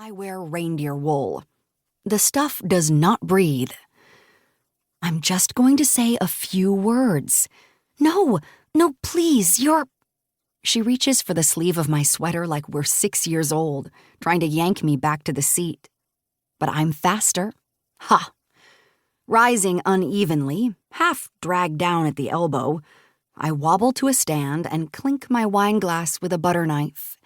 I wear reindeer wool. The stuff does not breathe. I'm just going to say a few words. No, please, She reaches for the sleeve of my sweater like we're 6 years old, trying to yank me back to the seat. But I'm faster. Ha! Rising unevenly, half dragged down at the elbow, I wobble to a stand and clink my wine glass with a butter knife.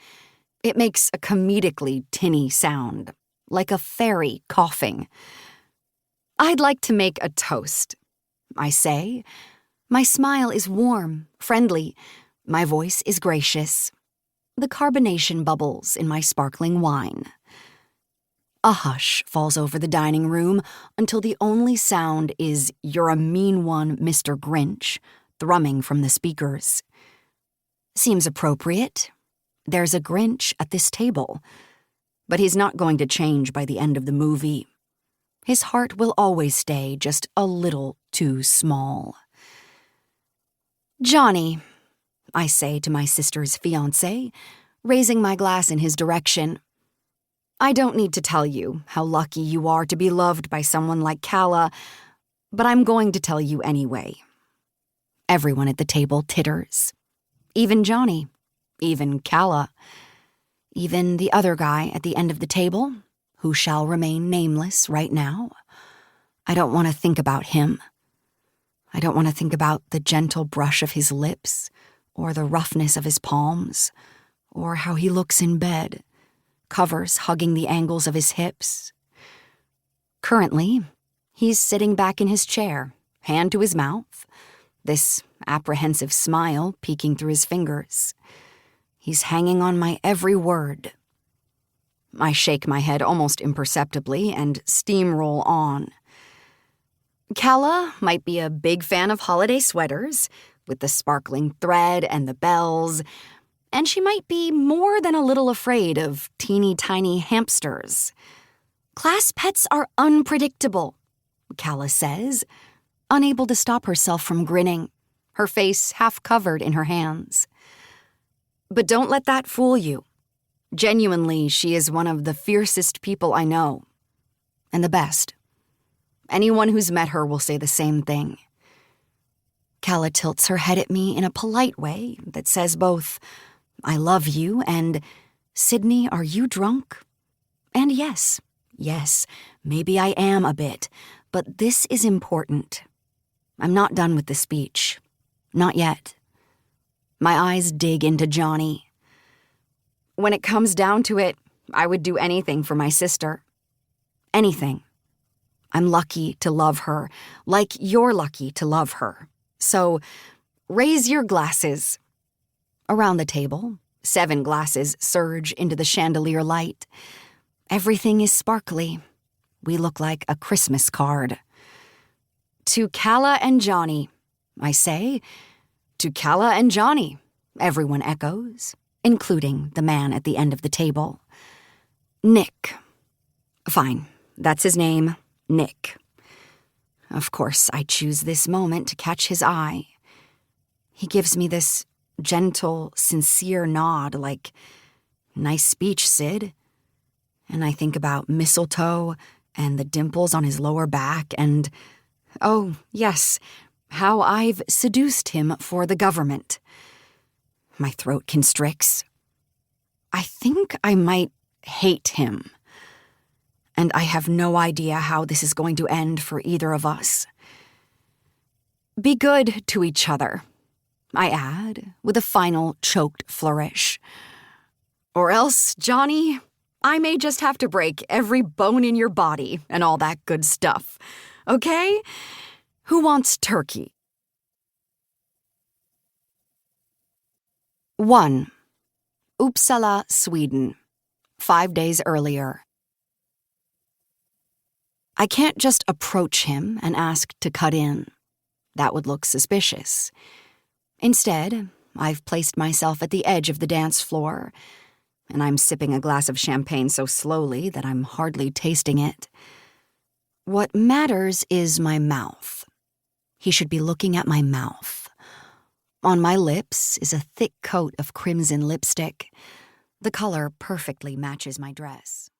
It makes a comedically tinny sound, like a fairy coughing. I'd like to make a toast, I say. My smile is warm, friendly. My voice is gracious. The carbonation bubbles in my sparkling wine. A hush falls over the dining room until the only sound is "You're a mean one, Mr. Grinch," thrumming from the speakers. Seems appropriate. There's a Grinch at this table. But he's not going to change by the end of the movie. His heart will always stay just a little too small. "Johnny," I say to my sister's fiancé, raising my glass in his direction. "I don't need to tell you how lucky you are to be loved by someone like Calla, but I'm going to tell you anyway." Everyone at the table titters. Even Johnny, even Calla, even the other guy at the end of the table, who shall remain nameless right now. I don't want to think about him. I don't want to think about the gentle brush of his lips, or the roughness of his palms, or how he looks in bed, covers hugging the angles of his hips. Currently, he's sitting back in his chair, hand to his mouth, this apprehensive smile peeking through his fingers. He's hanging on my every word. I shake my head almost imperceptibly and steamroll on. Calla might be a big fan of holiday sweaters, with the sparkling thread and the bells, and she might be more than a little afraid of teeny-tiny hamsters. "Class pets are unpredictable," Calla says, unable to stop herself from grinning, her face half covered in her hands. But don't let that fool you. Genuinely, she is one of the fiercest people I know. And the best. Anyone who's met her will say the same thing. Calla tilts her head at me in a polite way that says both, "I love you," and "Sydney, are you drunk?" And yes, maybe I am a bit, but this is important. I'm not done with the speech. Not yet. My eyes dig into Johnny. When it comes down to it, I would do anything for my sister. Anything. I'm lucky to love her, like you're lucky to love her. So, raise your glasses. Around the table, 7 glasses surge into the chandelier light. Everything is sparkly. We look like a Christmas card. "To Calla and Johnny," I say. "To Calla and Johnny," everyone echoes, including the man at the end of the table. Nick. Fine, that's his name, Nick. Of course, I choose this moment to catch his eye. He gives me this gentle, sincere nod like, "Nice speech, Sid." And I think about mistletoe and the dimples on his lower back and, oh, yes, how I've seduced him for the government. My throat constricts. I think I might hate him. And I have no idea how this is going to end for either of us. "Be good to each other," I add, with a final choked flourish. "Or else, Johnny, I may just have to break every bone in your body and all that good stuff. Okay? Who wants turkey?" 1. Uppsala, Sweden. 5 days earlier. I can't just approach him and ask to cut in. That would look suspicious. Instead, I've placed myself at the edge of the dance floor, and I'm sipping a glass of champagne so slowly that I'm hardly tasting it. What matters is my mouth. He should be looking at my mouth. On my lips is a thick coat of crimson lipstick. The color perfectly matches my dress.